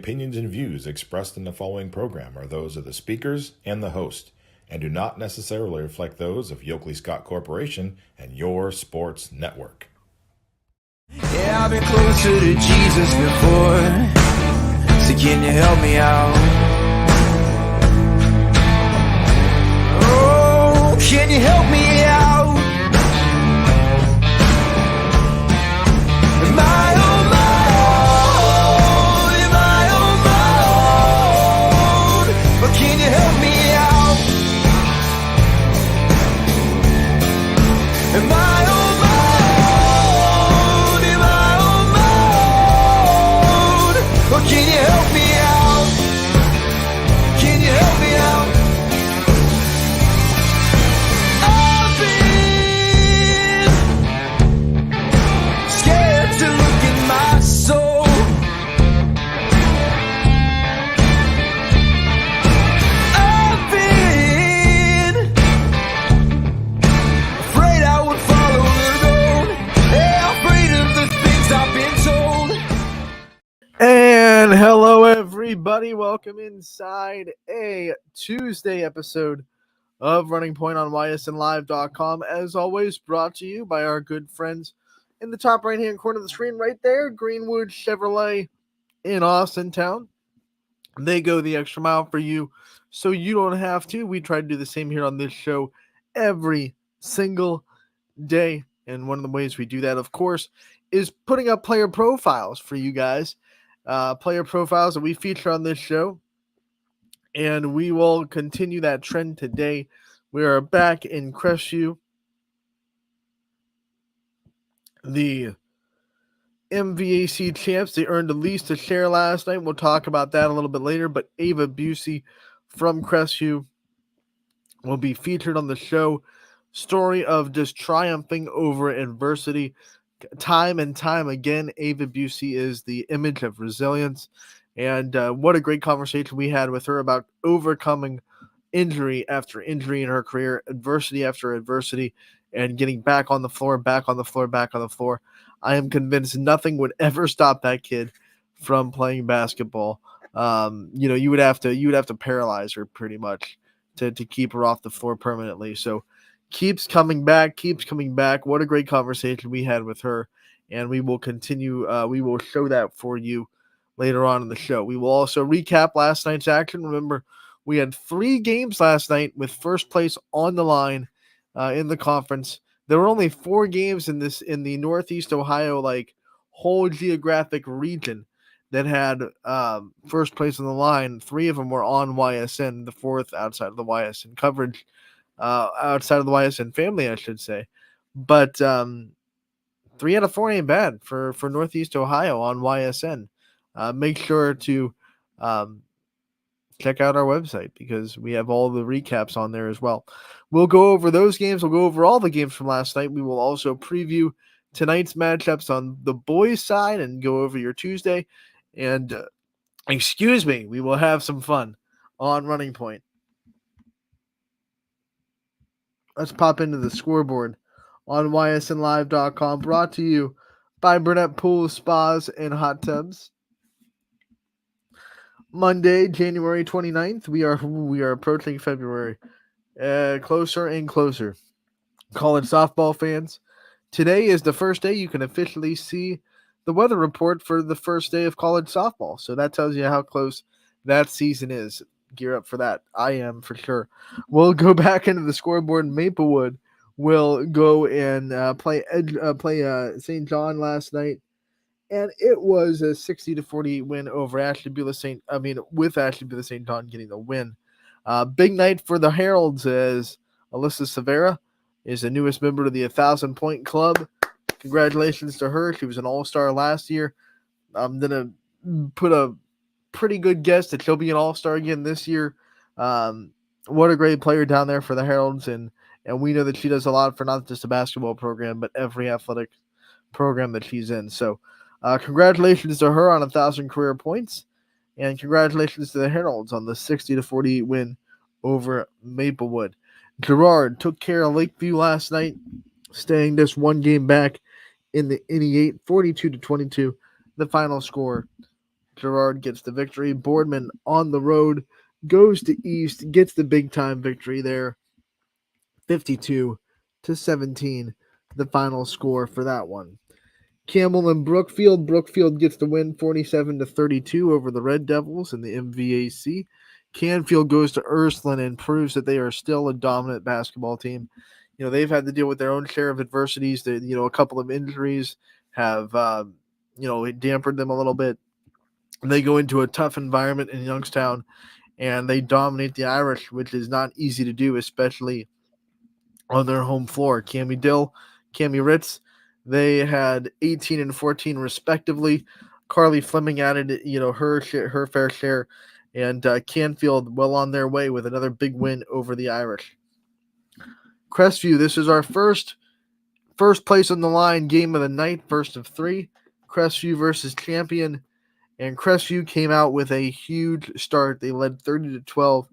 opinions and views expressed in the following program are those of the speakers and the host, and do not necessarily reflect those of Yoakley Scott Corporation and your sports network. Yeah, I've been closer to Jesus before, so can you help me out? Oh, can you help me out? Am I on my own? Am I on my own? But can you help me out? Am I on my own? Am I on my own? But can you help me out? Can you help me out? I've been scared to look in my soul. I've been afraid I would follow the road. Yeah, afraid of the things I've been told. And hello, everybody. Welcome inside a Tuesday episode of Running Point on YSNLive.com. As always, brought to you by our good friends in the top right-hand corner of the screen right there, Greenwood Chevrolet in Austintown. They go the extra mile for you, so you don't have to. We try to do the same here on this show every single day. And one of the ways we do that, of course, is putting up player profiles for you guys. Player profiles that we feature on this show. And we will continue that trend today. We are back in Crestview. The MVAC champs, they earned the least to share last night. We'll talk about that a little bit later. But Ava Busey from Crestview will be featured on the show. Story of just triumphing over adversity. Time and time again, Ava Busey is the image of resilience. And what a great conversation we had with her about overcoming injury after injury in her career, adversity after adversity, and getting back on the floor, back on the floor, back on the floor. I am convinced nothing would ever stop that kid from playing basketball. You would have to paralyze her pretty much to keep her off the floor permanently. So keeps coming back. What a great conversation we had with her, and we will continue. We will show that for you later on in the show. We will also recap last night's action. Remember, we had 3 games last night with first place on the line in the conference. There were only 4 games in the Northeast Ohio whole geographic region that had first place on the line. 3 of them were on YSN, the 4th outside of the YSN coverage, outside of the YSN family, I should say. But 3 out of 4 ain't bad for Northeast Ohio on YSN. Make sure to check out our website because we have all the recaps on there as well. We'll go over those games. We'll go over all the games from last night. We will also preview tonight's matchups on the boys' side and go over your Tuesday. And, we will have some fun on Running Point. Let's pop into the scoreboard on YSNLive.com, brought to you by Burnett Pools, Spas, and Hot Tubs. Monday, January 29th. We are approaching February. Closer and closer. College softball fans, today is the first day you can officially see the weather report for the first day of college softball. So that tells you how close that season is. Gear up for that. I am for sure. We'll go back into the scoreboard. Maplewood will go and play St. John last night. And it was a 60-40 win over with Ashley Beulah St. John getting the win. Big night for the Heralds as Alyssa Severa is the newest member of the 1,000-point club. Congratulations to her. She was an all-star last year. I'm going to put a pretty good guess that she'll be an all-star again this year. What a great player down there for the Heralds. And we know that she does a lot for not just a basketball program, but every athletic program that she's in. So congratulations to her on 1,000 career points, and congratulations to the Heralds on the 60-40 win over Maplewood. Girard took care of Lakeview last night, staying just one game back in the 8, 42-22, the final score Gerard gets the victory. Boardman on the road goes to East, gets the big time victory there. 52-17, the final score for that one. Campbell and Brookfield. Brookfield gets the win 47-32 over the Red Devils in the MVAC. Canfield goes to Ursuline and proves that they are still a dominant basketball team. You know, they've had to deal with their own share of adversities. That, you know, a couple of injuries have, it dampened them a little bit. They go into a tough environment in Youngstown and they dominate the Irish, which is not easy to do, especially on their home floor. Cami Dill, Cami Ritz, they had 18 and 14 respectively. Carly Fleming added, her fair share, and Canfield well on their way with another big win over the Irish. Crestview, this is our first place on the line game of the night, first of three. Crestview versus Champion, and Crestview came out with a huge start. They led 30-12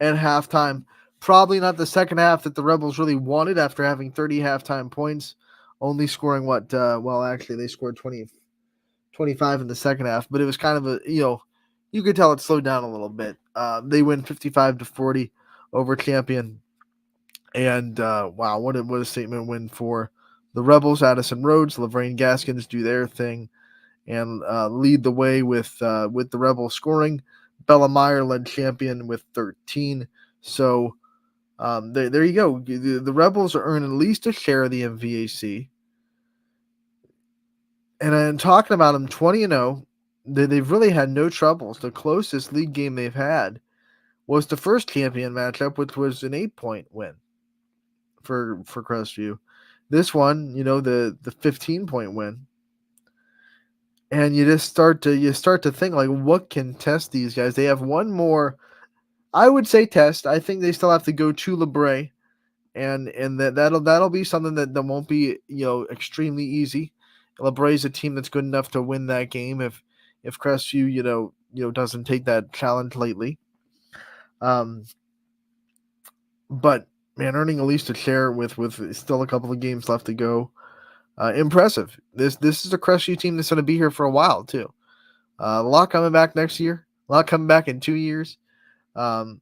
at halftime. Probably not the second half that the Rebels really wanted after having 30 halftime points, only scoring actually they scored 25 in the second half, but it was kind of you could tell it slowed down a little bit. They win 55-40 over Champion. And wow, what a statement win for the Rebels. Addison Rhodes, Laverne Gaskins do their thing and lead the way with the Rebels scoring. Bella Meyer led Champion with 13. So there you go. The Rebels are earning at least a share of the MVAC. And I'm talking about them 20-0. They've really had no troubles. The closest league game they've had was the first Champion matchup, which was an 8-point win for Crestview. This one, the 15-point win. And you just start to think, like, what can test these guys? They have one more, I would say, test. I think they still have to go to LeBray, and that'll be something that won't be extremely easy. LeBray is a team that's good enough to win that game if Crestview doesn't take that challenge lately. But man, earning at least a share with still a couple of games left to go. Impressive. This is a Crestview team that's going to be here for a while too. A lot coming back next year. A lot coming back in 2 years. Don't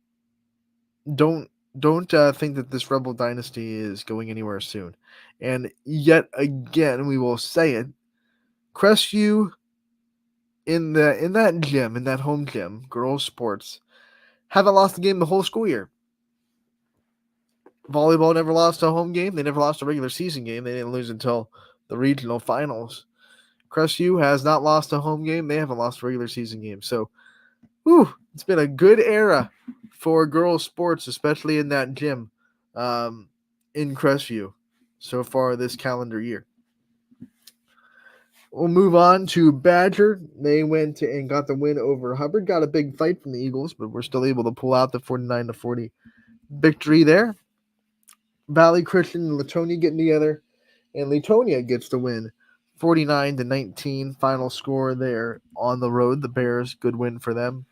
think that this Rebel dynasty is going anywhere soon. And yet again, we will say it. Crestview in that home gym, girls sports, haven't lost a game the whole school year. Volleyball never lost a home game. They never lost a regular season game. They didn't lose until the regional finals. Crestview has not lost a home game. They haven't lost a regular season game. So, it's been a good era for girls sports, especially in that gym in Crestview so far this calendar year. We'll move on to Badger. They went and got the win over Hubbard. Got a big fight from the Eagles, but we're still able to pull out the 49-40 victory there. Valley Christian and Latonia getting together, and Latonia gets the win 49-19. Final score there on the road. The Bears, good win for them.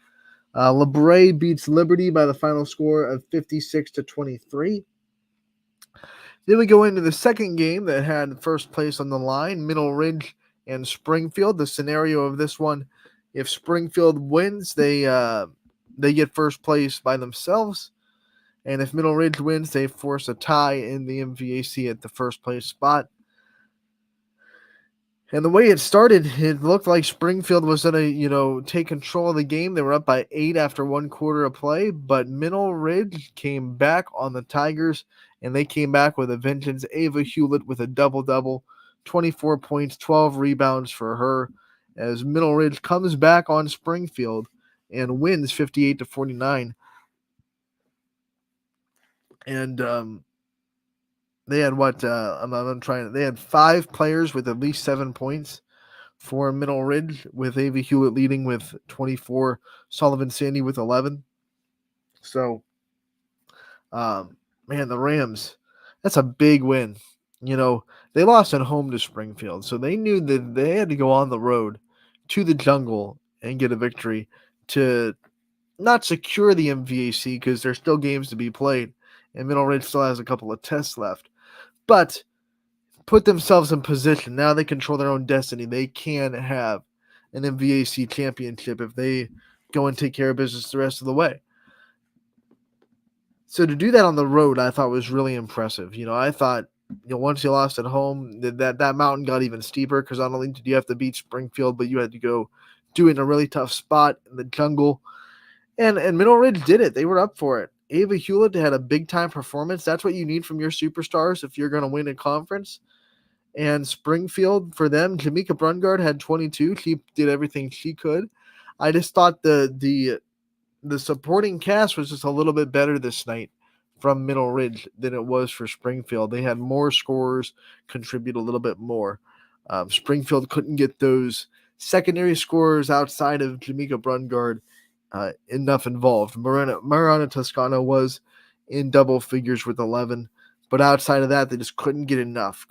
LeBray beats Liberty by the final score of 56-23. Then we go into the second game that had first place on the line, Middle Ridge and Springfield. The scenario of this one, if Springfield wins, they get first place by themselves. And if Middle Ridge wins, they force a tie in the MVAC at the first place spot. And the way it started, it looked like Springfield was going to, take control of the game. They were up by 8 after one quarter of play, but Middle Ridge came back on the Tigers, and they came back with a vengeance. Ava Hewlett with a double-double, 24 points, 12 rebounds for her, as Middle Ridge comes back on Springfield and wins 58-49. And they had they had 5 players with at least 7 points for Middle Ridge, with Ava Hewlett leading with 24, Sullivan Sandy with 11. So, the Rams, that's a big win. They lost at home to Springfield, so they knew that they had to go on the road to the Jungle and get a victory to not secure the MVAC, because there's still games to be played, and Middle Ridge still has a couple of tests left. But put themselves in position. Now they control their own destiny. They can have an MVAC championship if they go and take care of business the rest of the way. So to do that on the road, I thought was really impressive. I thought, once you lost at home, that mountain got even steeper because not only did you have to beat Springfield, but you had to go do it in a really tough spot in the jungle. And Middle Ridge did it. They were up for it. Ava Hewlett had a big-time performance. That's what you need from your superstars if you're going to win a conference. And Springfield, for them, Jamaica Brungard had 22. She did everything she could. I just thought the supporting cast was just a little bit better this night from Middle Ridge than it was for Springfield. They had more scorers contribute a little bit more. Springfield couldn't get those secondary scorers outside of Jamaica Brungard enough involved. Mariana Toscano was in double figures with 11, but outside of that, they just couldn't get enough.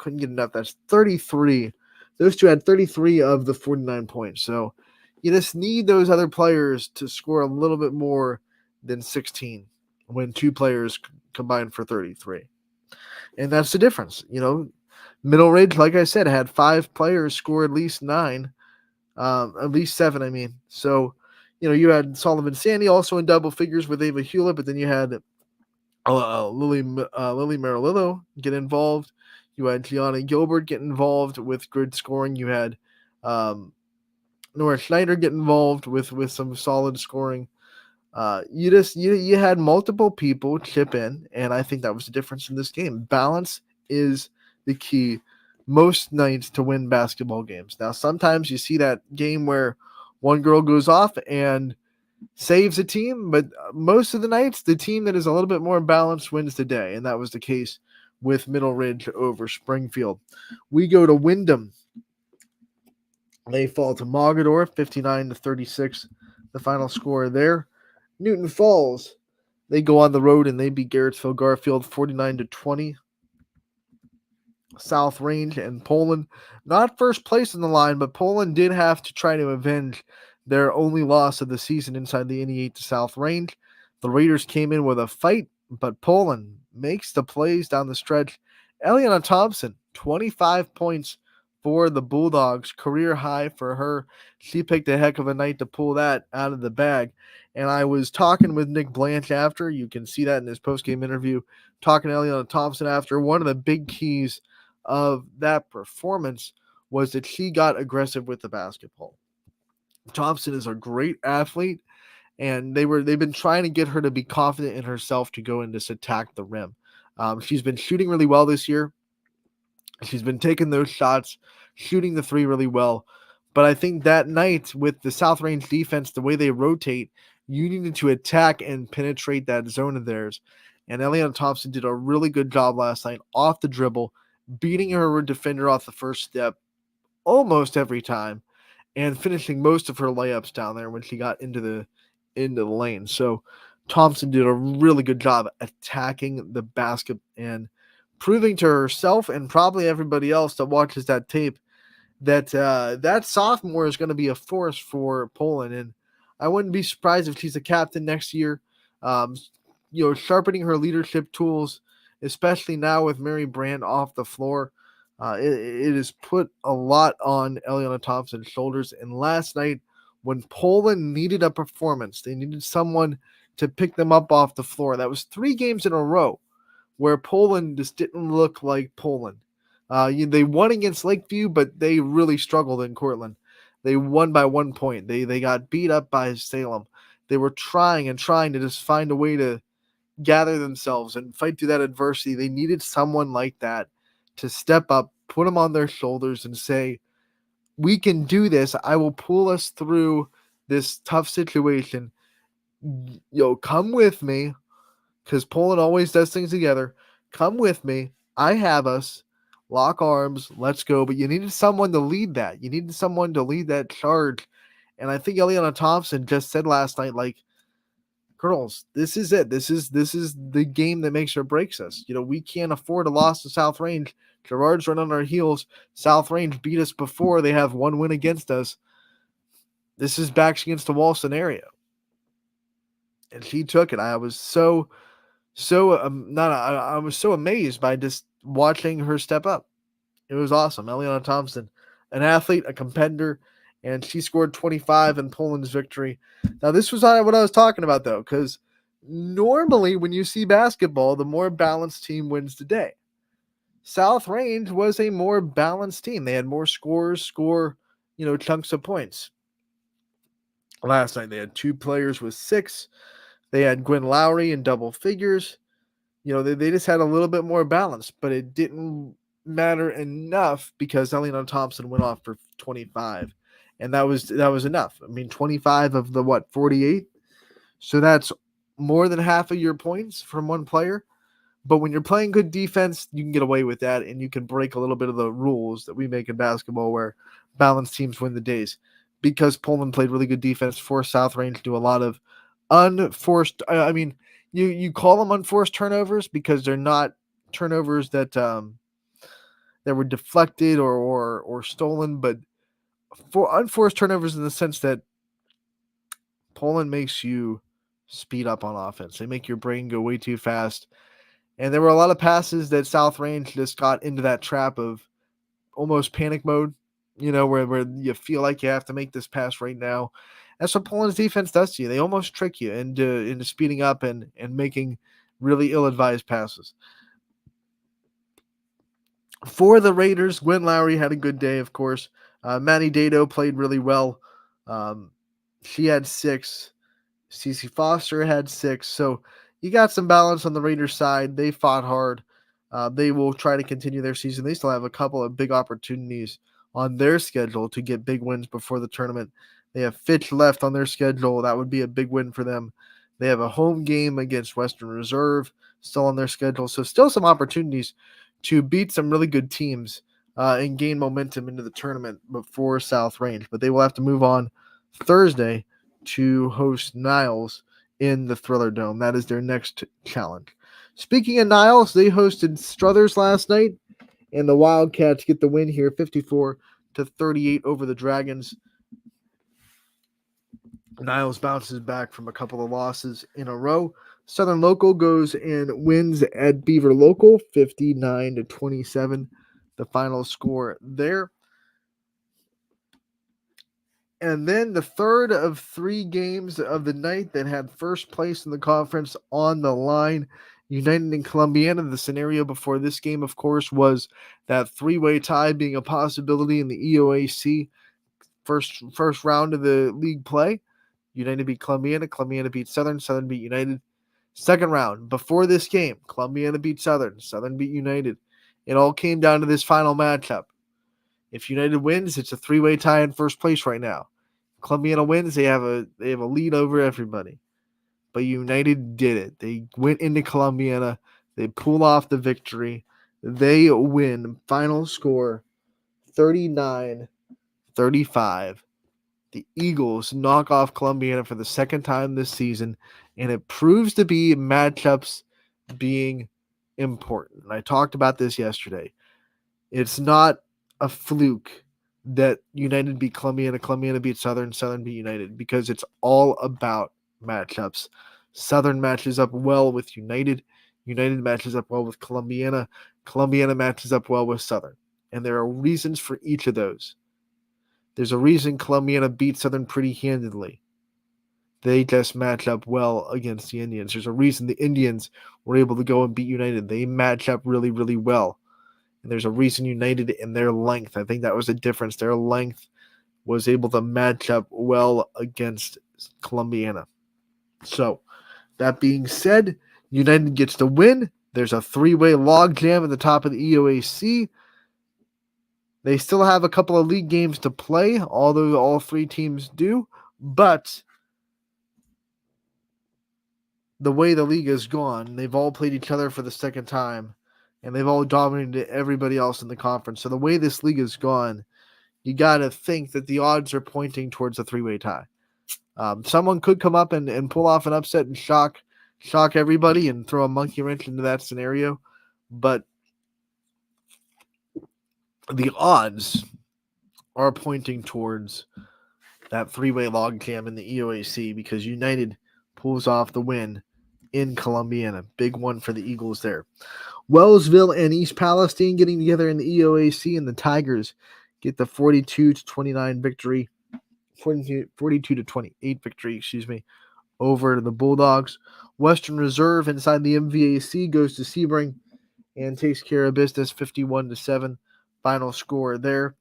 That's 33. Those two had 33 of the 49 points. So you just need those other players to score a little bit more than 16 when two players combined for 33. And that's the difference. Middle Ridge, like I said, had 5 players score at least 9, at least 7, I mean. So, you had Sullivan Sandy also in double figures with Ava Hewlett, but then you had Lily Marilillo get involved. You had Gianna Gilbert get involved with grid scoring. You had Nora Schneider get involved with some solid scoring. You had multiple people chip in, and I think that was the difference in this game. Balance is the key most nights to win basketball games. Now, sometimes you see that game where one girl goes off and saves a team, but most of the nights, the team that is a little bit more balanced wins the day, and that was the case with Middle Ridge over Springfield. We go to Wyndham. They fall to Mogador, 59-36, the final score there. Newton Falls, they go on the road and they beat Garrettsville Garfield 49-20. South Range and Poland, not first place in the line, but Poland did have to try to avenge their only loss of the season inside the NE8 to South Range. The Raiders came in with a fight, but Poland makes the plays down the stretch. Eliana Thompson, 25 points for the Bulldogs, career high for her. She picked a heck of a night to pull that out of the bag. And I was talking with Nick Blanche after. You can see that in his post-game interview. Talking to Eliana Thompson after. One of the big keys of that performance was that she got aggressive with the basketball. Thompson is a great athlete, and they've been trying to get her to be confident in herself to go and just attack the rim. She's been shooting really well this year. She's been taking those shots, shooting the three really well. But I think that night with the South Range defense, the way they rotate, you needed to attack and penetrate that zone of theirs. And Eliana Thompson did a really good job last night off the dribble, beating her defender off the first step almost every time, and finishing most of her layups down there when she got into the lane. So Thompson did a really good job attacking the basket and proving to herself and probably everybody else that watches that tape that that sophomore is going to be a force for Poland. And I wouldn't be surprised if she's a captain next year. Sharpening her leadership tools, especially now with Mary Brand off the floor. It has put a lot on Eliana Thompson's shoulders. And last night, when Poland needed a performance, they needed someone to pick them up off the floor. That was 3 games in a row where Poland just didn't look like Poland. They won against Lakeview, but they really struggled in Cortland. They won by 1 point. They got beat up by Salem. They were trying to just find a way to gather themselves and fight through that adversity. They needed someone like that to step up, put them on their shoulders and say, we can do this. I will pull us through this tough situation. Come with me, because Poland always does things together. Come with me. I have us. Lock arms. Let's go. But you needed someone to lead that. You needed someone to lead that charge. And I think Eliana Thompson just said last night, like, girls, this is it. This is the game that makes or breaks us. We can't afford a loss to South Range. Gerard's run on our heels. South Range beat us before. They have 1 win against us. This is backs against the wall scenario. And she took it. I was so amazed by just watching her step up. It was awesome. Eliana Thompson, an athlete, a competitor, and she scored 25 in Poland's victory. Now, this was not what I was talking about, though, because normally when you see basketball, the more balanced team wins the day. South Range was a more balanced team. They had more scorers score, chunks of points. Last night, they had 2 players with 6. They had Gwen Lowry in double figures. They just had a little bit more balance, but it didn't matter enough because Elena Thompson went off for 25, and that was enough. I mean, 25 of the 48, so that's more than half of your points from one player. But when you're playing good defense, you can get away with that, and you can break a little bit of the rules that we make in basketball where balanced teams win the days. Because Poland played really good defense, forced South Range to do a lot of unforced. You call them unforced turnovers because they're not turnovers that were deflected or stolen, but for unforced turnovers in the sense that Poland makes you speed up on offense. They make your brain go way too fast. And there were a lot of passes that South Range just got into that trap of almost panic mode, where you feel like you have to make this pass right now. That's what Poland's defense does to you. They almost trick you into speeding up and making really ill-advised passes. For the Raiders, Gwen Lowry had a good day, of course. Maddie Dado played really well. She had 6. Cece Foster had 6. So you got some balance on the Raiders side. They fought hard. They will try to continue their season. They still have a couple of big opportunities on their schedule to get big wins before the tournament. They have Fitch left on their schedule. That would be a big win for them. They have a home game against Western Reserve still on their schedule. So still some opportunities to beat some really good teams and gain momentum into the tournament before South Range. But they will have to move on Thursday to host Niles in the Thriller Dome. That is their next challenge. Speaking of Niles, they hosted Struthers last night, and the Wildcats get the win here, 54-38 over the Dragons. Niles bounces back from a couple of losses in a row. Southern Local goes and wins at Beaver Local, 59-27, the final score there. And then the third of 3 games of the night that had first place in the conference on the line, United and Columbiana. The scenario before this game, of course, was that 3-way tie being a possibility in the EOAC first round of the league play. United beat Columbiana. Columbiana beat Southern. Southern beat United. Second round, before this game, Columbiana beat Southern. Southern beat United. It all came down to this final matchup. If United wins, it's a 3-way tie in first place right now. Columbiana wins, they have a lead over everybody. But United did it. They went into Columbiana. They pull off the victory. They win. Final score 39-35. The Eagles knock off Columbiana for the second time this season, and it proves to be matchups being important. And I talked about this yesterday. It's not a fluke that United beat Columbiana, Columbiana beat Southern, Southern beat United, because it's all about matchups. Southern matches up well with United. United matches up well with Columbiana. Columbiana matches up well with Southern. And there are reasons for each of those. There's a reason Columbiana beat Southern pretty handedly. They just match up well against the Indians. There's a reason the Indians were able to go and beat United. They match up really, really well. And there's a reason United in their length. I think that was the difference. Their length was able to match up well against Columbiana. So, that being said, United gets the win. There's a 3-way logjam at the top of the EOAC. They still have a couple of league games to play, although all 3 teams do. But the way the league has gone, they've all played each other for the second time, and they've all dominated everybody else in the conference. So the way this league has gone, you got to think that the odds are pointing towards a 3-way tie. Someone could come up and pull off an upset and shock everybody and throw a monkey wrench into that scenario. But the odds are pointing towards that 3-way logjam in the EOAC because United pulls off the win in Columbiana. Big one for the Eagles there. Wellsville and East Palestine getting together in the EOAC, and the Tigers get the 42-29 victory 42-28 victory, over the Bulldogs. Western Reserve inside the MVAC goes to Sebring and takes care of business 51-7. Final score there.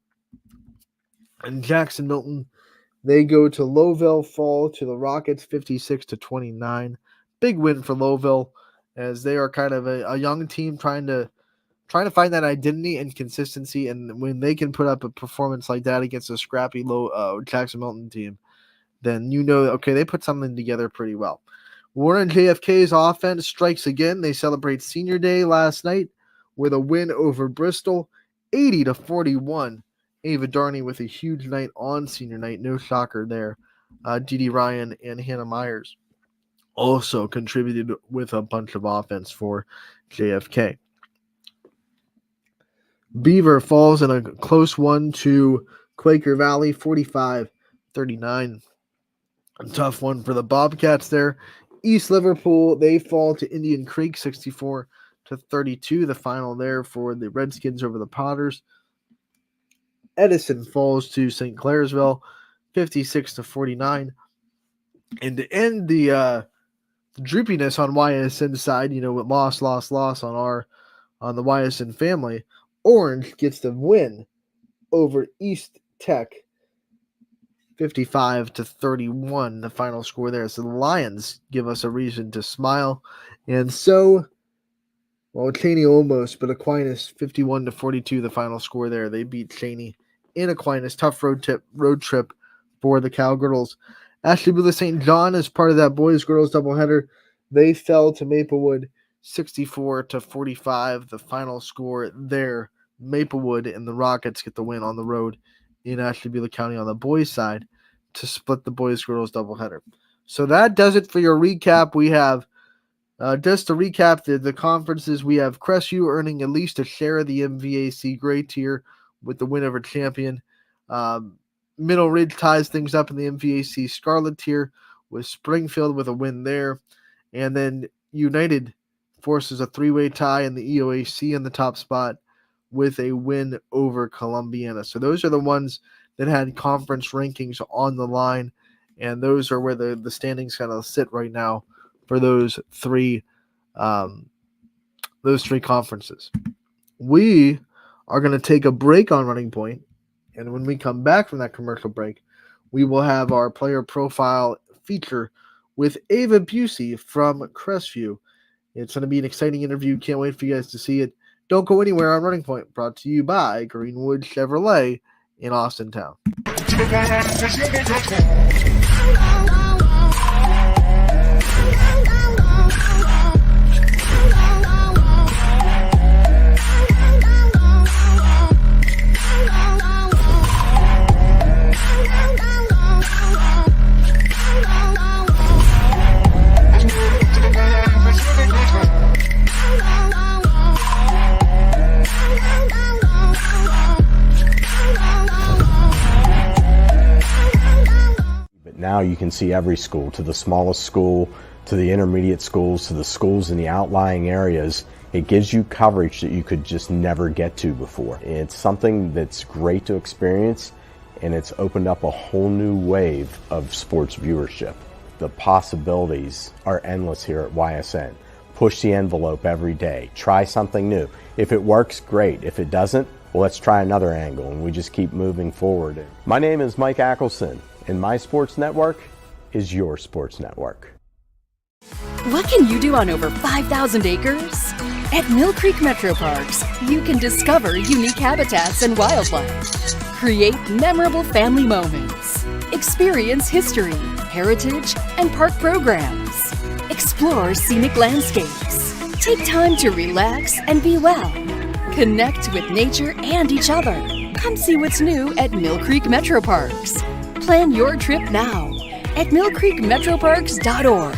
And Jackson Milton, they go to Lowville, fall to the Rockets 56-29. Big win for Lowville, as they are kind of a young team trying to find that identity and consistency. And when they can put up a performance like that against a scrappy Jackson Milton team, then okay, they put something together pretty well. Warren JFK's offense strikes again. They celebrate Senior Day last night with a win over Bristol, 80-41. Ava Darney with a huge night on Senior Night. No shocker there. Dee Ryan and Hannah Myers also contributed with a bunch of offense for JFK. Beaver falls in a close one to Quaker Valley, 45-39. A tough one for the Bobcats there. East Liverpool, they fall to Indian Creek, 64-32. The final there for the Redskins over the Potters. Edison falls to St. Clairsville, 56-49. And to end the droopiness on YSN side, with loss on the YSN family, Orange gets the win over East Tech, 55-31, the final score there. So the Lions give us a reason to smile. And so, Cheney almost, but Aquinas 51-42, the final score there. They beat Cheney in Aquinas. Tough road trip for the Cowgirls. Ashtabula St. John is part of that boys-girls doubleheader. They fell to Maplewood 64-45, the final score there. Maplewood and the Rockets get the win on the road in Ashtabula County on the boys' side to split the boys-girls doubleheader. So that does it for your recap. We have, just to recap the conferences, we have Crestview earning at least a share of the MVAC gray tier with the win over Champion. Middle Ridge ties things up in the MVAC Scarlet tier with Springfield with a win there. And then United forces a three-way tie in the EOAC in the top spot with a win over Columbiana. So those are the ones that had conference rankings on the line, and those are where the standings kind of sit right now for those three conferences. We are going to take a break on Running Point, and when we come back from that commercial break, we will have our player profile feature with Ava Busey from Crestview. It's going to be an exciting interview. Can't wait for you guys to see it. Don't go anywhere on Running Point, brought to you by Greenwood Chevrolet in Austintown. Now you can see every school, to the smallest school, to the intermediate schools, to the schools in the outlying areas. It gives you coverage that you could just never get to before. It's something that's great to experience, and it's opened up a whole new wave of sports viewership. The possibilities are endless here at YSN. Push the envelope every day. Try something new. If it works, great. If it doesn't, well, let's try another angle, and we just keep moving forward. My name is Mike Ackelson, and my sports network is your sports network. What can you do on over 5,000 acres? At Mill Creek Metro Parks, you can discover unique habitats and wildlife, create memorable family moments, experience history, heritage, and park programs, explore scenic landscapes, take time to relax and be well, connect with nature and each other. Come see what's new at Mill Creek Metro Parks. Plan your trip now at millcreekmetroparks.org.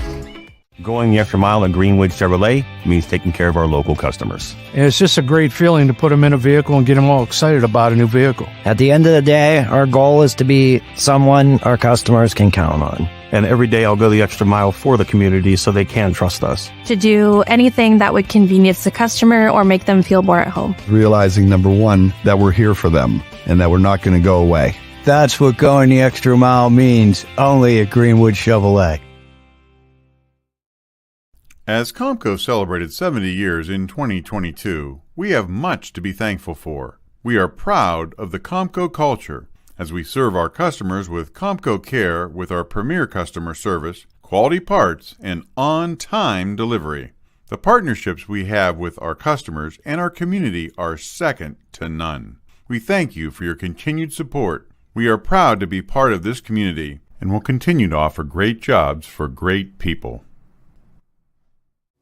Going the extra mile at Greenwood Chevrolet means taking care of our local customers. And it's just a great feeling to put them in a vehicle and get them all excited about a new vehicle. At the end of the day, our goal is to be someone our customers can count on. And every day I'll go the extra mile for the community so they can trust us. To do anything that would convenience the customer or make them feel more at home. Realizing, number one, that we're here for them and that we're not going to go away. That's what going the extra mile means, only at Greenwood Chevrolet. As Comco celebrated 70 years in 2022, we have much to be thankful for. We are proud of the Comco culture as we serve our customers with Comco Care with our premier customer service, quality parts, and on-time delivery. The partnerships we have with our customers and our community are second to none. We thank you for your continued support. We are proud to be part of this community and will continue to offer great jobs for great people.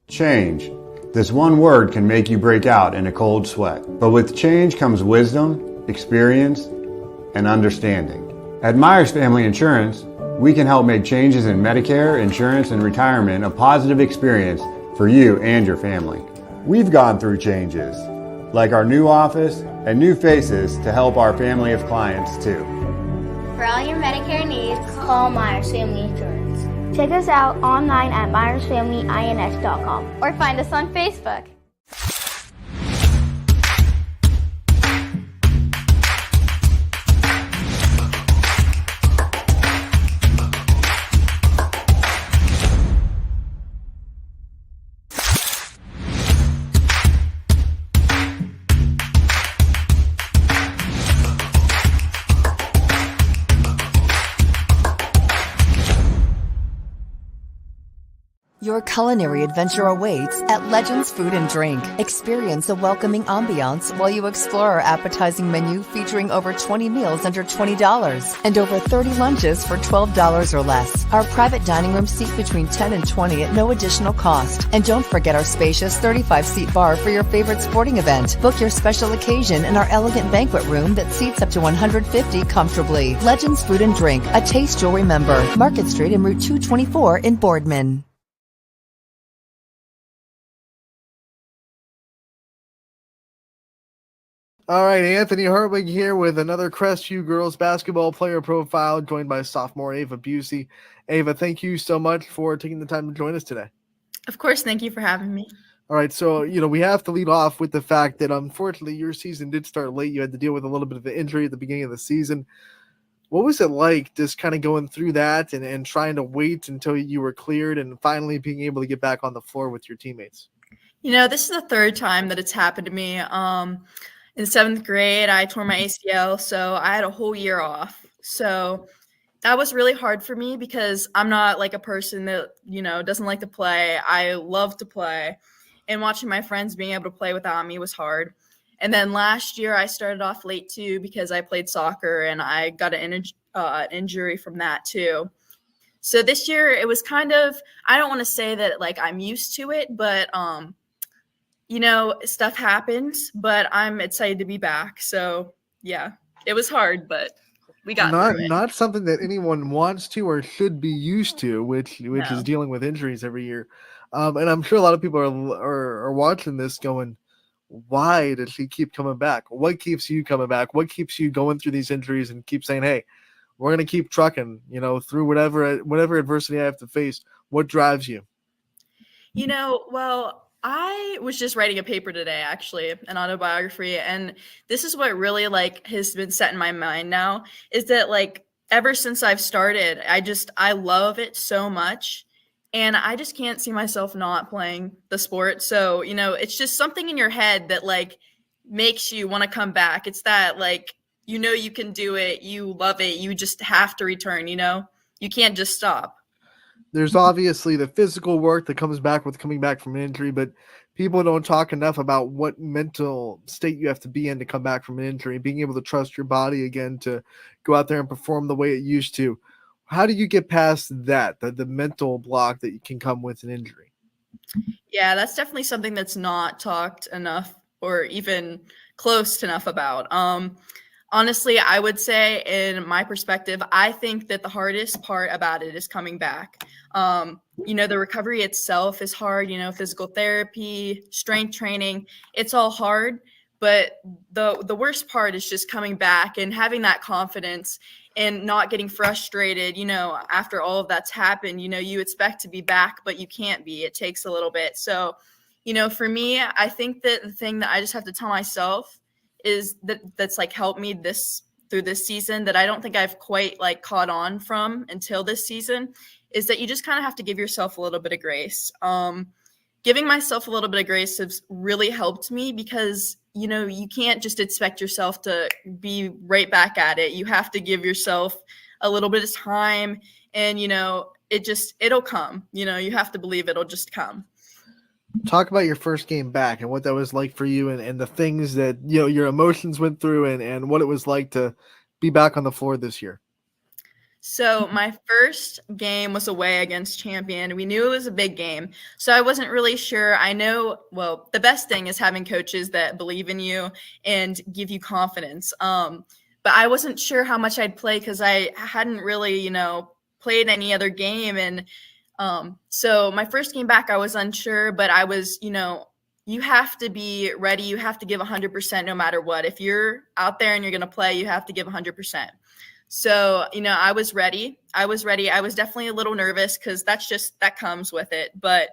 Change. This one word can make you break out in a cold sweat. But with change comes wisdom, experience, and understanding. At Myers Family Insurance, we can help make changes in Medicare, insurance, and retirement a positive experience for you and your family. We've gone through changes, like our new office and new faces to help our family of clients too. For all your Medicare needs, call Myers Family Insurance. Check us out online at myersfamilyins.com or find us on Facebook. Your culinary adventure awaits at Legends Food and Drink. Experience a welcoming ambiance while you explore our appetizing menu featuring over 20 meals under $20 and over 30 lunches for $12 or less. Our private dining room seat between 10 and 20 at no additional cost. And don't forget our spacious 35-seat bar for your favorite sporting event. Book your special occasion in our elegant banquet room that seats up to 150 comfortably. Legends Food and Drink, a taste you'll remember. Market Street and Route 224 in Boardman. All right, Anthony Herwig here with another Crestview girls basketball player profile, joined by sophomore Ava Busey. Ava, thank you so much for taking the time to join us today. Of course, thank you for having me. All right, so, we have to lead off with the fact that, unfortunately, your season did start late. You had to deal with a little bit of an injury at the beginning of the season. What was it like just kind of going through that and trying to wait until you were cleared and finally being able to get back on the floor with your teammates? This is the third time that it's happened to me. In 7th grade, I tore my ACL, so I had a whole year off. So that was really hard for me because I'm not like a person that, doesn't like to play. I love to play. And watching my friends being able to play without me was hard. And then last year, I started off late too because I played soccer and I got an injury from that too. So this year, it was kind of, I don't want to say that like I'm used to it, but stuff happens, but I'm excited to be back. So, yeah, it was hard, but we got through it. Not something that anyone wants to or should be used to, which No. is dealing with injuries every year. And I'm sure a lot of people are watching this going, why does she keep coming back? What keeps you coming back? What keeps you going through these injuries and keep saying, hey, we're going to keep trucking, through whatever adversity I have to face? What drives you? Well, I was just writing a paper today, actually, an autobiography, and this is what really has been set in my mind now is that ever since I've started, I love it so much, and I just can't see myself not playing the sport. So, it's just something in your head that makes you want to come back. It's that you can do it, you love it, you just have to return, you can't just stop. There's obviously the physical work that comes back with coming back from an injury, but people don't talk enough about what mental state you have to be in to come back from an injury, being able to trust your body again to go out there and perform the way it used to. How do you get past that, the mental block that can come with an injury? Yeah, that's definitely something that's not talked enough or even close enough about. Honestly, I would say in my perspective, I think that the hardest part about it is coming back. The recovery itself is hard, physical therapy, strength training, it's all hard. But the worst part is just coming back and having that confidence and not getting frustrated, after all of that's happened. You expect to be back, but you can't be. It takes a little bit. So, for me, I think that the thing that I just have to tell myself is that's helped me this through this season that I don't think I've quite like caught on from until this season is that you just kind of have to give yourself a little bit of grace. Giving myself a little bit of grace has really helped me because, you know, you can't just expect yourself to be right back at it. You have to give yourself a little bit of time and, you know, it'll come. You know, you have to believe it'll just come. Talk about your first game back and what that was like for you and the things that, you know, your emotions went through and what it was like to be back on the floor this year. So my first game was away against Champion. We knew it was a big game, so I wasn't really sure. I know, well, the best thing is having coaches that believe in you and give you confidence. But I wasn't sure how much I'd play because I hadn't really, you know, played any other game. And so my first game back, I was unsure, but I was, you know, you have to be ready. You have to give 100% no matter what. If you're out there and you're going to play, you have to give 100%. So, you know, I was ready. I was definitely a little nervous because that comes with it. But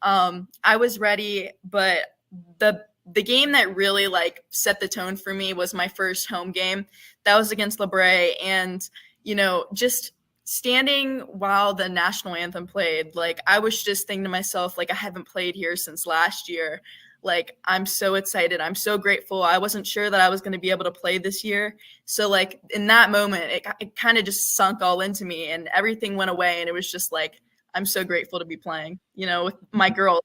I was ready. But the game that really like set the tone for me was my first home game. That was against LeBray. And, you know, just standing while the national anthem played, like I was just thinking to myself, like, I haven't played here since last year. Like, I'm so excited. I'm so grateful. I wasn't sure that I was going to be able to play this year. So like in that moment, it kind of just sunk all into me and everything went away. And it was just like, I'm so grateful to be playing, you know, with my girls.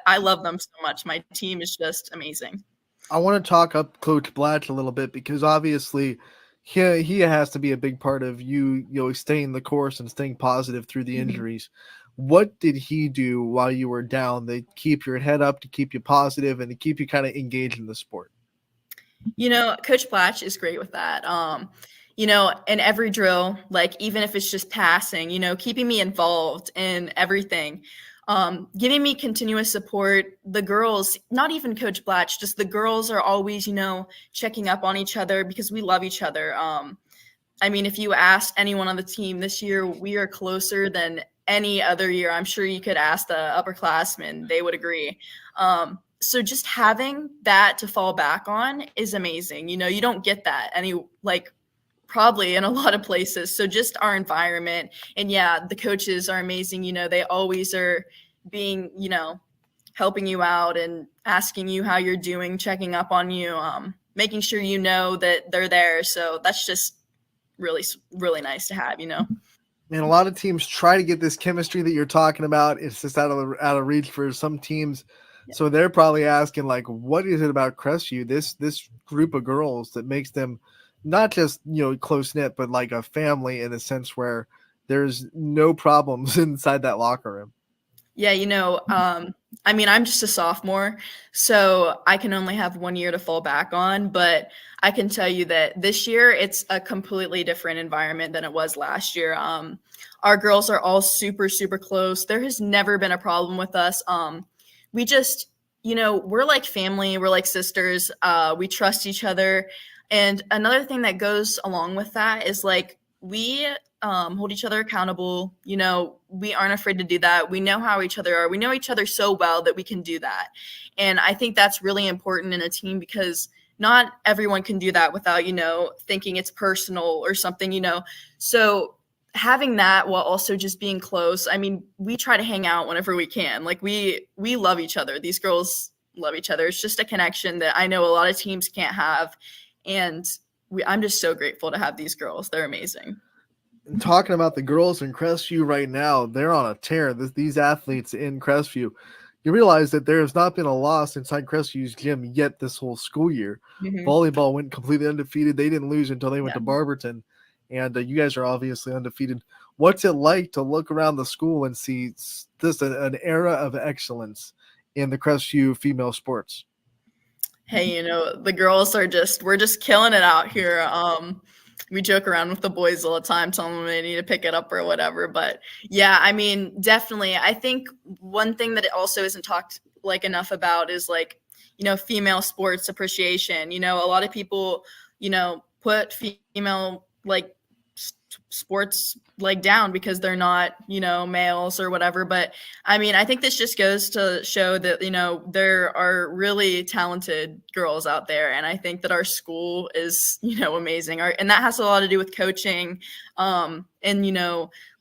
I love them so much. My team is just amazing. I want to talk up Coach Blatch a little bit because obviously he has to be a big part of you know, staying the course and staying positive through the injuries. What did he do while you were down to keep your head up, to keep you positive, and to keep you kind of engaged in the sport? You know, Coach Blatch is great with that. You know, in every drill, like even if it's just passing, you know, keeping me involved in everything, giving me continuous support. The girls, not even Coach Blatch, just the girls are always, you know, checking up on each other because we love each other. I mean, if you asked anyone on the team this year, we are closer than any other year. I'm sure you could ask the upperclassmen, they would agree. So just having that to fall back on is amazing. You know, you don't get that probably in a lot of places. So just our environment, and yeah, the coaches are amazing. You know, they always are being, you know, helping you out and asking you how you're doing, checking up on you, making sure you know that they're there. So that's just really, really nice to have, you know. And a lot of teams try to get this chemistry that you're talking about. It's just out of reach for some teams. Yeah. So they're probably asking, like, what is it about Crestview, this group of girls that makes them not just, you know, close knit, but like a family in a sense where there's no problems inside that locker room? Yeah, you know, I mean, I'm just a sophomore, so I can only have 1 year to fall back on, but I can tell you that this year it's a completely different environment than it was last year. Our girls are all super, super close. There has never been a problem with us. We just, you know, we're like family, we're like sisters. We trust each other. And another thing that goes along with that is like we hold each other accountable. You know, we aren't afraid to do that. We know how each other are. We know each other so well that we can do that. And I think that's really important in a team because not everyone can do that without, you know, thinking it's personal or something, you know. So having that while also just being close. I mean, we try to hang out whenever we can. Like we love each other. These girls love each other. It's just a connection that I know a lot of teams can't have. And I'm just so grateful to have these girls. They're amazing. And talking about the girls in Crestview right now, they're on a tear. These athletes in Crestview, you realize that there has not been a loss inside Crestview's gym yet this whole school year. Volleyball went completely undefeated. They didn't lose until they went to Barberton. And you guys are obviously undefeated. What's it like to look around the school and see this an era of excellence in the Crestview female sports? Hey, you know, the girls are we're just killing it out here. We joke around with the boys all the time, telling them they need to pick it up or whatever. But yeah, I mean, definitely. I think one thing that it also isn't talked like enough about is like, you know, female sports appreciation. You know, a lot of people, you know, put female like sports like down because they're not, males or whatever. But I mean, I think this just goes to show that, there are really talented girls out there. And I think that our school is, amazing. And that has a lot to do with coaching, and,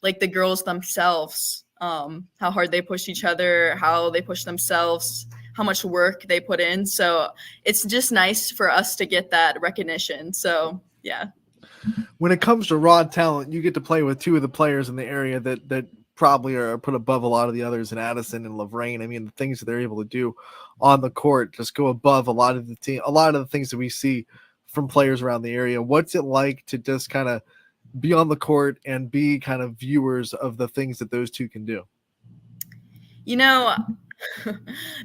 like the girls themselves, how hard they push each other, how they push themselves, how much work they put in. So it's just nice for us to get that recognition. So yeah. When it comes to raw talent, you get to play with two of the players in the area that probably are put above a lot of the others in Addison and Lorraine. I mean, the things that they're able to do on the court just go above a lot of the things that we see from players around the area. What's it like to just kind of be on the court and be kind of viewers of the things that those two can do?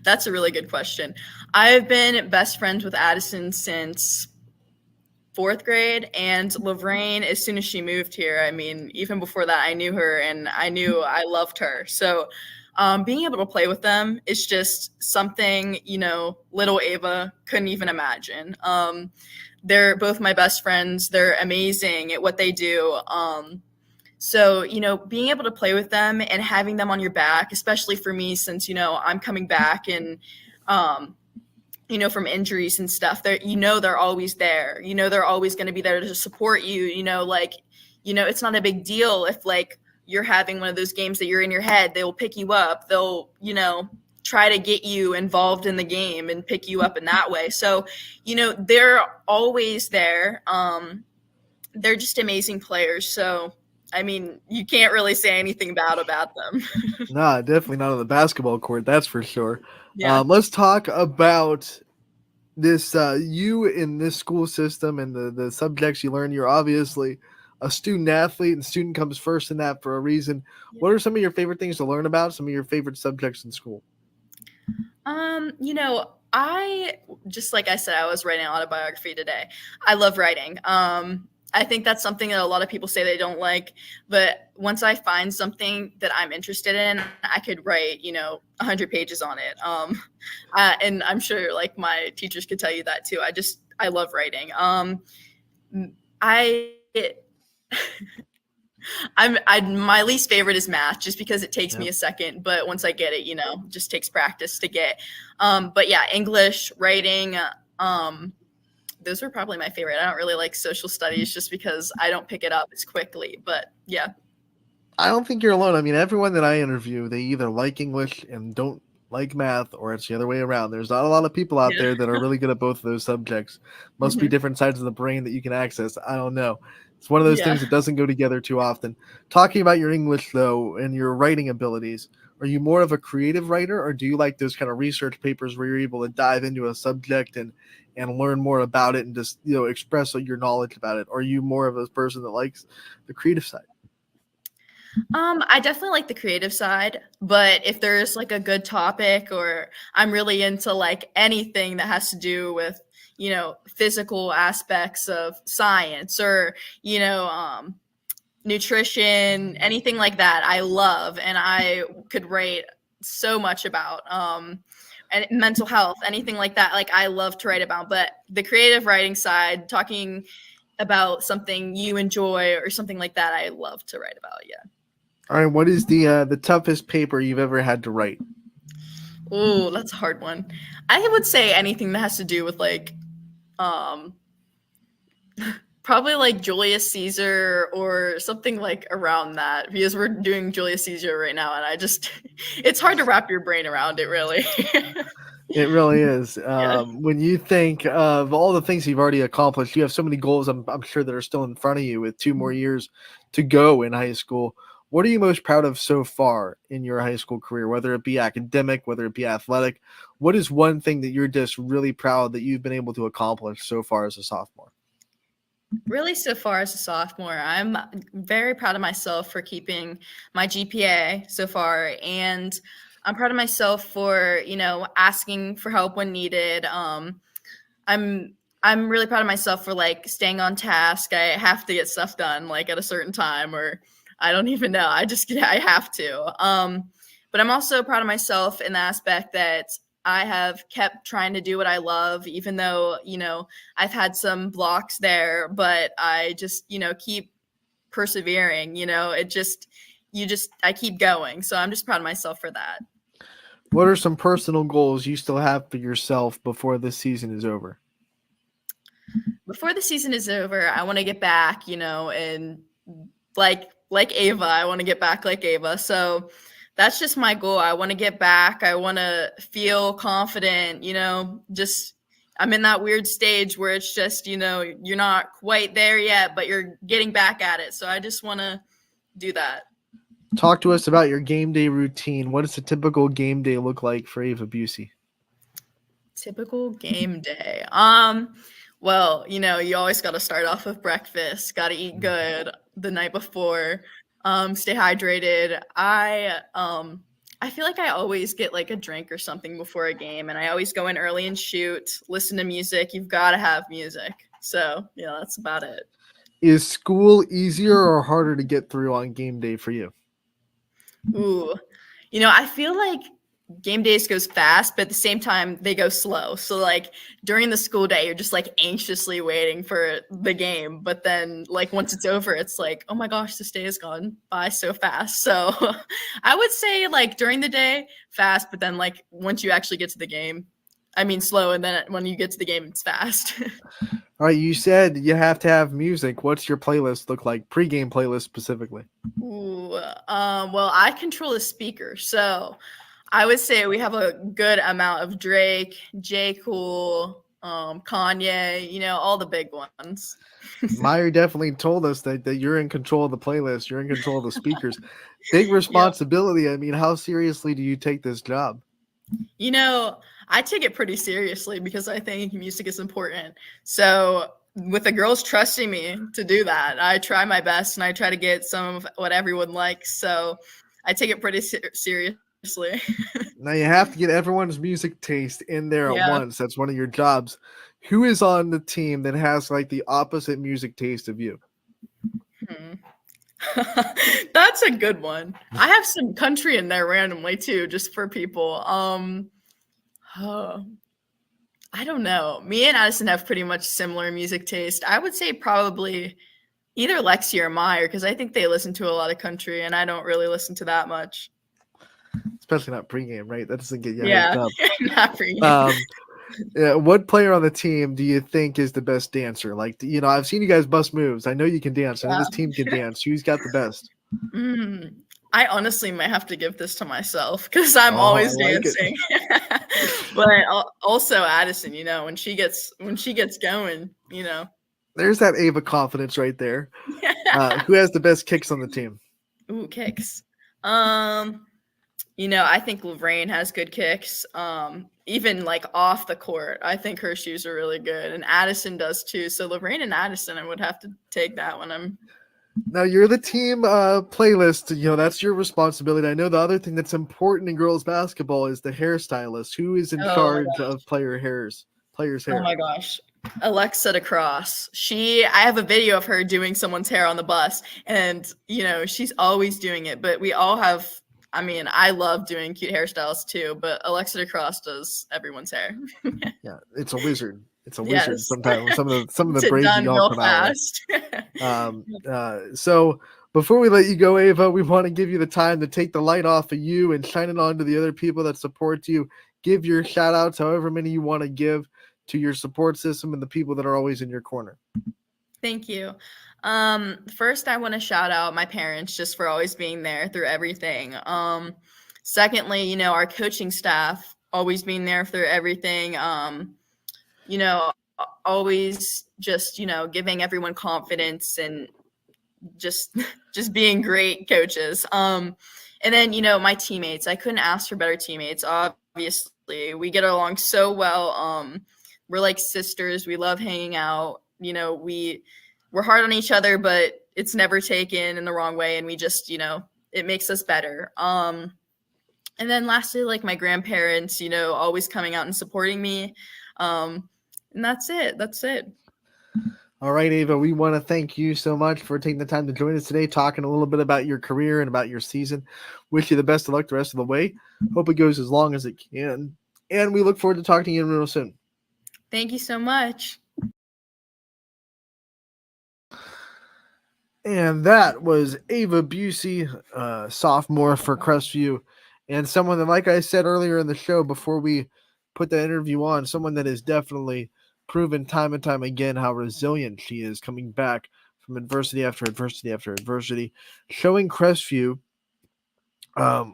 That's a really good question. I've been best friends with Addison since 4th grade, and Lorraine, as soon as she moved here, I mean, even before that, I knew her and I knew I loved her. So being able to play with them is just something, little Ava couldn't even imagine. They're both my best friends. They're amazing at what they do. So, being able to play with them and having them on your back, especially for me, since, I'm coming back and, from injuries and stuff, they're always there. They're always going to be there to support you. It's not a big deal if like you're having one of those games that you're in your head. They will pick you up. They'll, try to get you involved in the game and pick you up in that way. So, they're always there. They're just amazing players. So, I mean, you can't really say anything bad about them. Nah, definitely not on the basketball court. That's for sure. Yeah. Let's talk about this, you in this school system and the subjects you learn. You're obviously a student athlete, and student comes first in that for a reason. Yeah. What are some of your favorite things to learn about? Some of your favorite subjects in school? I just, like I said, I was writing an autobiography today. I love writing. I think that's something that a lot of people say they don't like, but once I find something that I'm interested in, I could write, 100 pages on it. And I'm sure like my teachers could tell you that too. I love writing. My least favorite is math, just because it takes me a second, but once I get it, just takes practice to get. But yeah, English, writing, those were probably my favorite. I don't really like social studies just because I don't pick it up as quickly, but yeah. I don't think you're alone. I mean, everyone that I interview, they either like English and don't like math, or it's the other way around. There's not a lot of people out there that are really good at both of those subjects. Must be different sides of the brain that you can access. I don't know. It's one of those things that doesn't go together too often. Talking about your English, though, and your writing abilities, are you more of a creative writer, or do you like those kind of research papers where you're able to dive into a subject and learn more about it and just, express your knowledge about it? Or are you more of a person that likes the creative side? I definitely like the creative side, but if there's like a good topic, or I'm really into like anything that has to do with, physical aspects of science, or, nutrition, anything like that, I love, and I could write so much about, and mental health, anything like that. Like I love to write about, but the creative writing side, talking about something you enjoy or something like that, I love to write about. Yeah. All right. What is the toughest paper you've ever had to write? Oh, that's a hard one. I would say anything that has to do with like, probably like Julius Caesar or something like around that, because we're doing Julius Caesar right now, and it's hard to wrap your brain around it, really. It really is. When you think of all the things you've already accomplished, you have so many goals, I'm sure, that are still in front of you with 2 more years to go in high school. What are you most proud of so far in your high school career, whether it be academic, whether it be athletic? What is one thing that you're just really proud that you've been able to accomplish so far as a sophomore? Really, so far as a sophomore, I'm very proud of myself for keeping my GPA so far, and I'm proud of myself for, asking for help when needed. I'm really proud of myself for like staying on task. I have to get stuff done like at a certain time, or I don't even know. I have to. But I'm also proud of myself in the aspect that I have kept trying to do what I love, even though, I've had some blocks there, but I just, keep persevering, I keep going. So I'm just proud of myself for that. What are some personal goals you still have for yourself before this season is over? Before the season is over, I want to get back, and like Ava, I want to get back like Ava. So that's just my goal. I want to get back. I want to feel confident, just I'm in that weird stage where it's just, you're not quite there yet, but you're getting back at it. So I just want to do that. Talk to us about your game day routine. What does a typical game day look like for Ava Busey? Typical game day. Well, you always got to start off with breakfast. Got to eat good the night before. Stay hydrated. I feel like I always get like a drink or something before a game, and I always go in early and shoot, listen to music. You've got to have music. So, yeah, that's about it. Is school easier or harder to get through on game day for you? Ooh, I feel like game days goes fast, but at the same time they go slow. So like during the school day, you're just like anxiously waiting for the game. But then like once it's over, it's like, oh my gosh, this day has gone by so fast. So I would say like during the day, fast, but then like once you actually get to the game, slow. And then when you get to the game, it's fast. All right. You said you have to have music. What's your playlist look like? Pre-game playlist specifically. Ooh, well, I control the speaker. So I would say we have a good amount of Drake, J. Cole, Kanye, all the big ones. Meyer definitely told us that you're in control of the playlist. You're in control of the speakers. Big responsibility. Yep. How seriously do you take this job? I take it pretty seriously because I think music is important. So with the girls trusting me to do that, I try my best and I try to get some of what everyone likes. So I take it pretty seriously. Now you have to get everyone's music taste in there at once. That's one of your jobs. Who is on the team that has like the opposite music taste of you? That's a good one. I have some country in there randomly too, just for people. I don't know. Me and Addison have pretty much similar music taste. I would say probably either Lexi or Meyer, because I think they listen to a lot of country and I don't really listen to that much. Especially not pregame, right? That doesn't get you hyped up. Not pregame. What player on the team do you think is the best dancer? Like, I've seen you guys bust moves. I know you can dance. I know this team can dance. Who's got the best? I honestly might have to give this to myself because I'm always dancing. But also Addison, when she gets going, There's that Ava confidence right there. Who has the best kicks on the team? Ooh, kicks. I think Lorraine has good kicks. Even like off the court, I think her shoes are really good, and Addison does too. So Lorraine and Addison, I would have to take that one. Now you're the team playlist. That's your responsibility. I know the other thing that's important in girls basketball is the hairstylist. Who is in charge of players' hair? Oh my gosh. Alexa DeCross. I have a video of her doing someone's hair on the bus, and she's always doing it. But we all have. I love doing cute hairstyles too, but Alexa DeCross does everyone's hair. Yeah, it's a wizard. It's a wizard. Sometimes some of the braids done y'all real come fast. out with. So before we let you go, Ava, we want to give you the time to take the light off of you and shine it on to the other people that support you. Give your shout outs, however many you want to give, to your support system and the people that are always in your corner. Thank you. First, I want to shout out my parents just for always being there through everything. Secondly, our coaching staff always being there through everything. Always just, giving everyone confidence and just being great coaches. And then, my teammates, I couldn't ask for better teammates. Obviously, we get along so well. We're like sisters. We love hanging out. We're hard on each other, but it's never taken in the wrong way. And we just, it makes us better. And then lastly, like my grandparents, always coming out and supporting me. And that's it. All right, Ava, we want to thank you so much for taking the time to join us today, talking a little bit about your career and about your season. Wish you the best of luck the rest of the way. Hope it goes as long as it can. And we look forward to talking to you real soon. Thank you so much. And that was Ava Busey, sophomore for Crestview, and someone that, like I said earlier in the show before we put the interview on, someone that has definitely proven time and time again how resilient she is, coming back from adversity after adversity after adversity, showing Crestview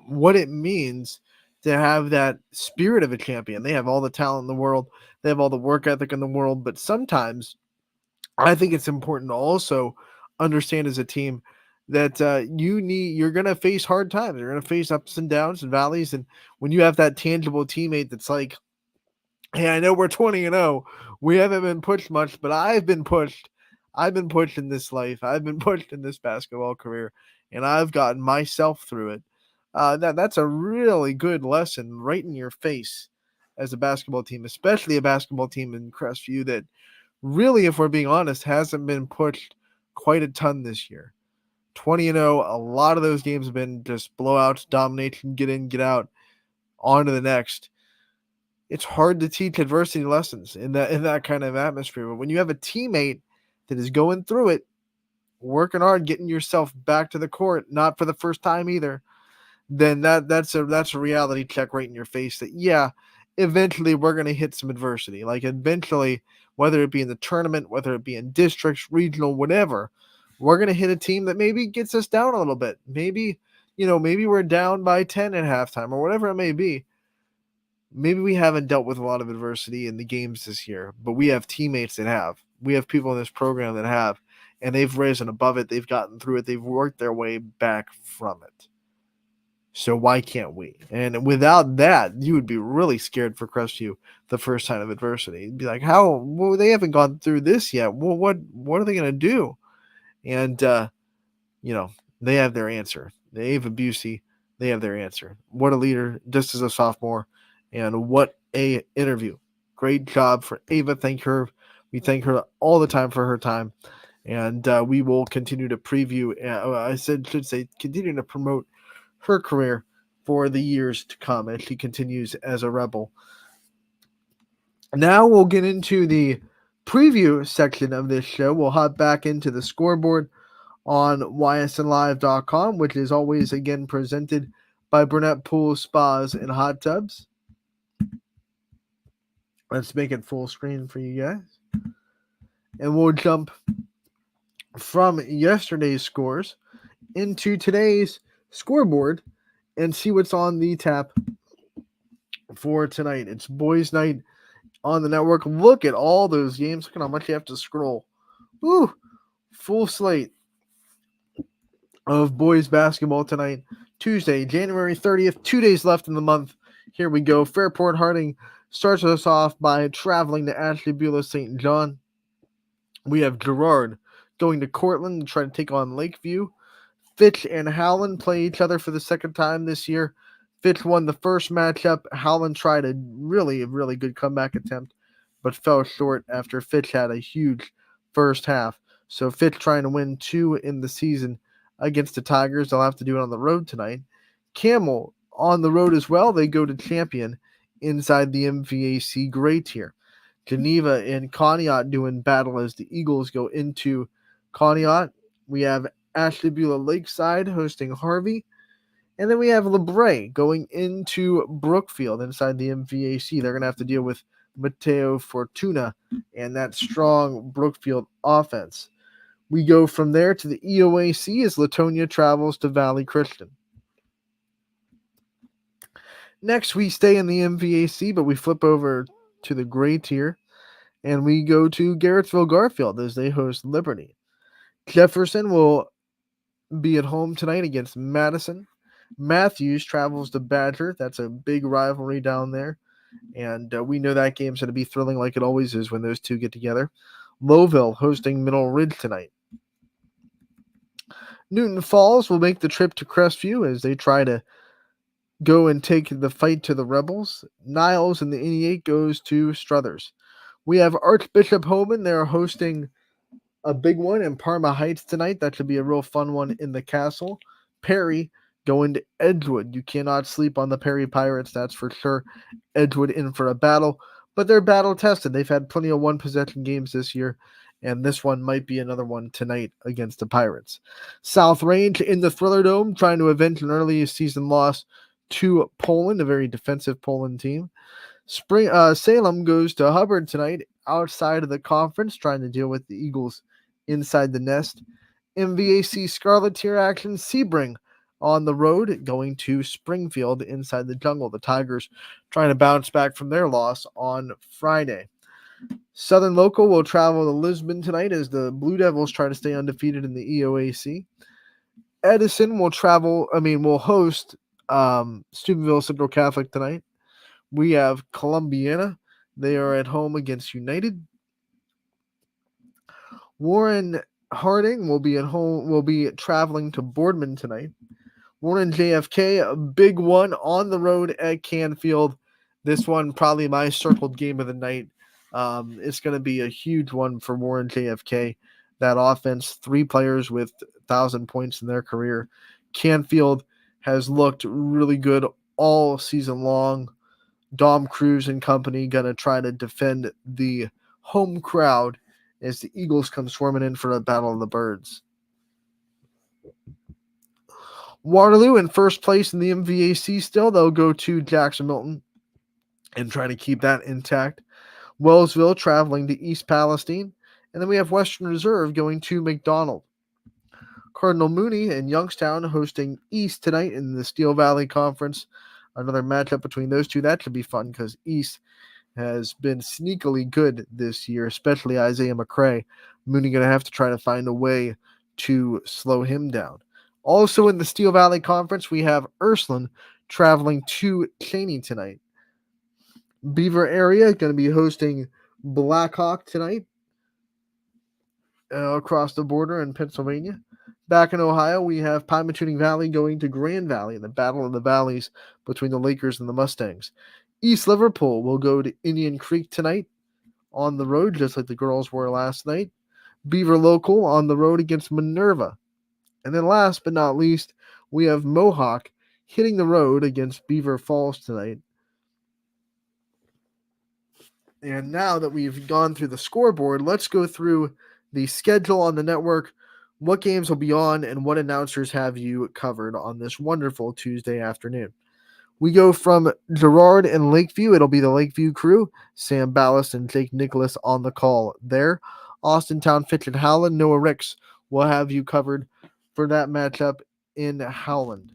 what it means to have that spirit of a champion. They have all the talent in the world, they have all the work ethic in the world, but sometimes I think it's important to also understand as a team that you're going to face hard times. You're going to face ups and downs and valleys. And when you have that tangible teammate that's like, hey, I know we're 20-0. We haven't been pushed much, but I've been pushed. I've been pushed in this life. I've been pushed in this basketball career, and I've gotten myself through it. That's a really good lesson right in your face as a basketball team, especially a basketball team in Crestview that really, if we're being honest, hasn't been pushed quite a ton this year. 20-0, a lot of those games have been just blowouts, domination, get in, get out, on to the next. It's hard to teach adversity lessons in that kind of atmosphere. But when you have a teammate that is going through it, working hard, getting yourself back to the court, not for the first time either, then that's a reality check right in your face that, yeah, eventually we're going to hit some adversity. Like eventually, whether it be in the tournament, whether it be in districts, regional, whatever, we're going to hit a team that maybe gets us down a little bit. Maybe we're down by 10 at halftime or whatever it may be. Maybe we haven't dealt with a lot of adversity in the games this year, but we have teammates that have. We have people in this program that have, and they've risen above it. They've gotten through it. They've worked their way back from it. So why can't we? And without that, you would be really scared for Crestview the first time of adversity. You'd be like, how? Well, they haven't gone through this yet. Well, what are they going to do? And, they have their answer. The Ava Busey, they have their answer. What a leader, just as a sophomore. And what a interview. Great job for Ava. We thank her all the time for her time. And we will continue to preview. Continue to promote her career for the years to come as she continues as a Rebel. Now we'll get into the preview section of this show. We'll hop back into the scoreboard on ysnlive.com, which is always again presented by Burnett Pool Spas and Hot Tubs. Let's make it full screen for you guys. And we'll jump from yesterday's scores into today's scoreboard and see what's on the tap for tonight. It's boys' night on the network. Look at all those games. Look at how much you have to scroll. Woo! Full slate of boys basketball tonight. Tuesday, January 30th. 2 days left in the month. Here we go. Fairport Harding starts us off by traveling to Ashtabula St. John. We have Girard going to Cortland to try to take on Lakeview. Fitch and Howland play each other for the second time this year. Fitch won the first matchup. Howland tried a really good comeback attempt, but fell short after Fitch had a huge first half. So Fitch trying to win 2 in the season against the Tigers. They'll have to do it on the road tonight. Camel on the road as well. They go to Champion inside the MVAC Gray Tier. Geneva and Conneaut doing battle as the Eagles go into Conneaut. We have Ashtabula Lakeside hosting Harvey. And then we have LeBray going into Brookfield inside the MVAC. They're going to have to deal with Mateo Fortuna and that strong Brookfield offense. We go from there to the EOAC as Latonia travels to Valley Christian. Next, we stay in the MVAC, but we flip over to the Gray Tier, and we go to Garrettsville Garfield as they host Liberty. Jefferson will be at home tonight against Madison. Matthews travels to Badger. That's a big rivalry down there, and we know that game's going to be thrilling like it always is when those two get together. Lowville hosting Middle Ridge tonight. Newton Falls will make the trip to Crestview as they try to go and take the fight to the Rebels. Niles in the NE8 goes to Struthers. We have Archbishop Homan. They're hosting a big one in Parma Heights tonight. That should be a real fun one in the castle. Perry going to Edgewood. You cannot sleep on the Perry Pirates, that's for sure. Edgewood in for a battle, but they're battle tested. They've had plenty of one possession games this year, and this one might be another one tonight against the Pirates. South Range in the Thriller Dome trying to avenge an early season loss to Poland, a very defensive Poland team. Salem goes to Hubbard tonight outside of the conference, trying to deal with the Eagles inside the nest. MVAC Scarlet Tier action, Sebring on the road going to Springfield inside the jungle. The Tigers trying to bounce back from their loss on Friday. Southern Local will travel to Lisbon tonight as the Blue Devils try to stay undefeated in the EOAC. Edison will host Steubenville Central Catholic tonight. We have Columbiana. They are at home against United. Warren Harding will be traveling to Boardman tonight. Warren JFK, a big one on the road at Canfield. This one probably my circled game of the night. It's going to be a huge one for Warren JFK. That offense, 3 players with 1,000 points in their career. Canfield has looked really good all season long. Dom Cruz and company going to try to defend the home crowd as the Eagles come swarming in for a Battle of the Birds. Waterloo in first place in the MVAC still. They'll go to Jackson Milton and try to keep that intact. Wellsville traveling to East Palestine. And then we have Western Reserve going to McDonald. Cardinal Mooney and Youngstown hosting East tonight in the Steel Valley Conference. Another matchup between those two. That should be fun because East has been sneakily good this year, especially Isaiah McCray. Mooney going to have to try to find a way to slow him down. Also in the Steel Valley Conference, we have Ursuline traveling to Cheney tonight. Beaver area going to be hosting Blackhawk tonight across the border in Pennsylvania. Back in Ohio, we have Pymatuning Valley going to Grand Valley in the Battle of the Valleys between the Lakers and the Mustangs. East Liverpool will go to Indian Creek tonight on the road, just like the girls were last night. Beaver Local on the road against Minerva. And then last but not least, we have Mohawk hitting the road against Beaver Falls tonight. And now that we've gone through the scoreboard, let's go through the schedule on the network, what games will be on, and what announcers have you covered on this wonderful Tuesday afternoon. We go from Girard and Lakeview. It'll be the Lakeview crew, Sam Ballast and Jake Nicholas on the call there. Austintown, Fitch, and Howland, Noah Ricks will have you covered for that matchup in Howland.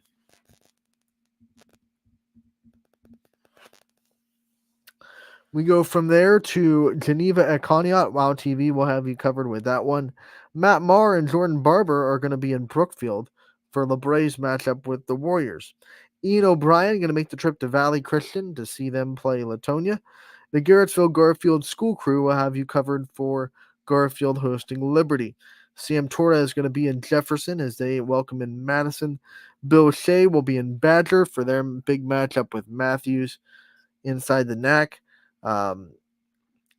We go from there to Geneva at Conneaut. WOW TV will have you covered with that one. Matt Marr and Jordan Barber are going to be in Brookfield for LeBray's matchup with the Warriors. Ian O'Brien going to make the trip to Valley Christian to see them play Latonia. The Garrettsville Garfield School Crew will have you covered for Garfield hosting Liberty. Sam Torres is going to be in Jefferson as they welcome in Madison. Bill Shea will be in Badger for their big matchup with Matthews inside the NAC.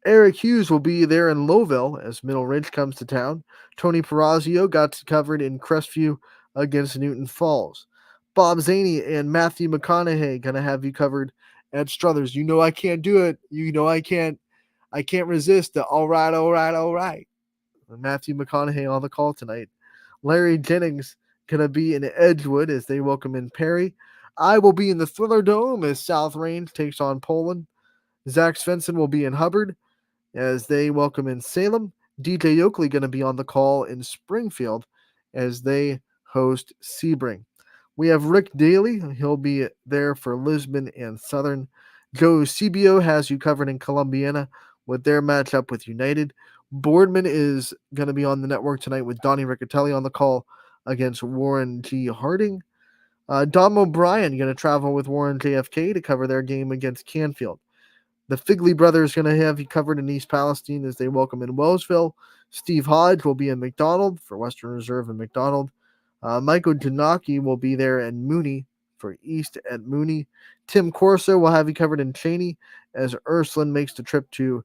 Eric Hughes will be there in Lowville as Middle Ridge comes to town. Tony Perazio got covered in Crestview against Newton Falls. Bob Zaney and Matthew McConaughey going to have you covered at Struthers. You know I can't do it. You know I can't resist the all right. Matthew McConaughey on the call tonight. Larry Jennings going to be in Edgewood as they welcome in Perry. I will be in the Thriller Dome as South Range takes on Poland. Zach Svensson will be in Hubbard as they welcome in Salem. DJ Oakley going to be on the call in Springfield as they host Sebring. We have Rick Daly. He'll be there for Lisbon and Southern. Joe Cibio has you covered in Columbiana with their matchup with United. Boardman is going to be on the network tonight with Donnie Riccatelli on the call against Warren G. Harding. Dom O'Brien going to travel with Warren JFK to cover their game against Canfield. The Figley brothers going to have you covered in East Palestine as they welcome in Wellsville. Steve Hodge will be in McDonald for Western Reserve and McDonald. Michael Janaki will be there in Mooney for East at Mooney. Tim Corso will have you covered in Cheney as Ursuline makes the trip to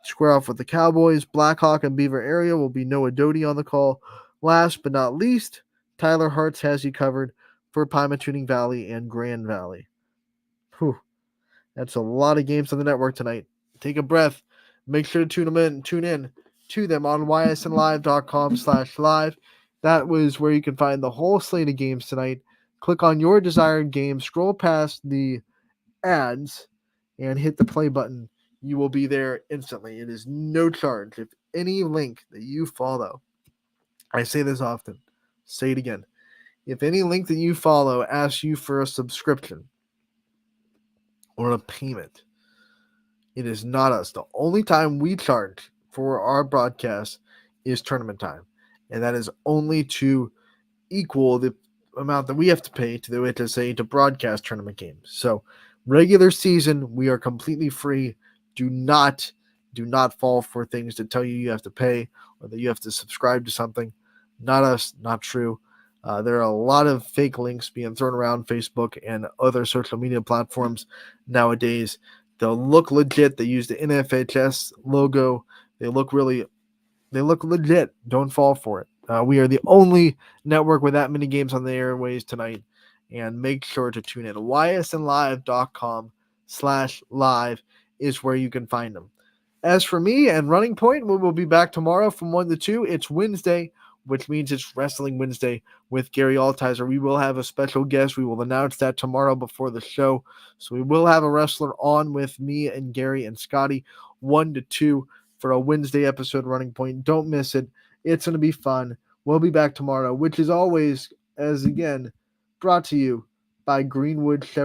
square off with the Cowboys. Blackhawk and Beaver area will be Noah Doty on the call. Last but not least, Tyler Hartz has you covered for Pymatuning Valley and Grand Valley. Whew. That's a lot of games on the network tonight. Take a breath. Make sure to tune in to them on ysnlive.com/live. That was where you can find the whole slate of games tonight. Click on your desired game, scroll past the ads, and hit the play button. You will be there instantly. It is no charge. If any link that you follow, I say this often, say it again. If any link that you follow asks you for a subscription or a payment, it is not us. The only time we charge for our broadcast is tournament time, and that is only to equal the amount that we have to pay to the HSA to broadcast tournament games. So regular season, we are completely free. Do not fall for things that tell you have to pay or that you have to subscribe to something. Not us, not true. There are a lot of fake links being thrown around Facebook and other social media platforms nowadays. They'll look legit. They use the NFHS logo. They look legit. Don't fall for it. We are the only network with that many games on the airways tonight. And make sure to tune in. ysnlive.com/live is where you can find them. As for me and Running Point, we will be back tomorrow from 1 to 2. It's Wednesday, which means it's Wrestling Wednesday with Gary Altizer. We will have a special guest. We will announce that tomorrow before the show. So we will have a wrestler on with me and Gary and Scotty 1 to 2 for a Wednesday episode of Running Point. Don't miss it. It's going to be fun. We'll be back tomorrow, which is always, as again, brought to you by Greenwood Chevrolet.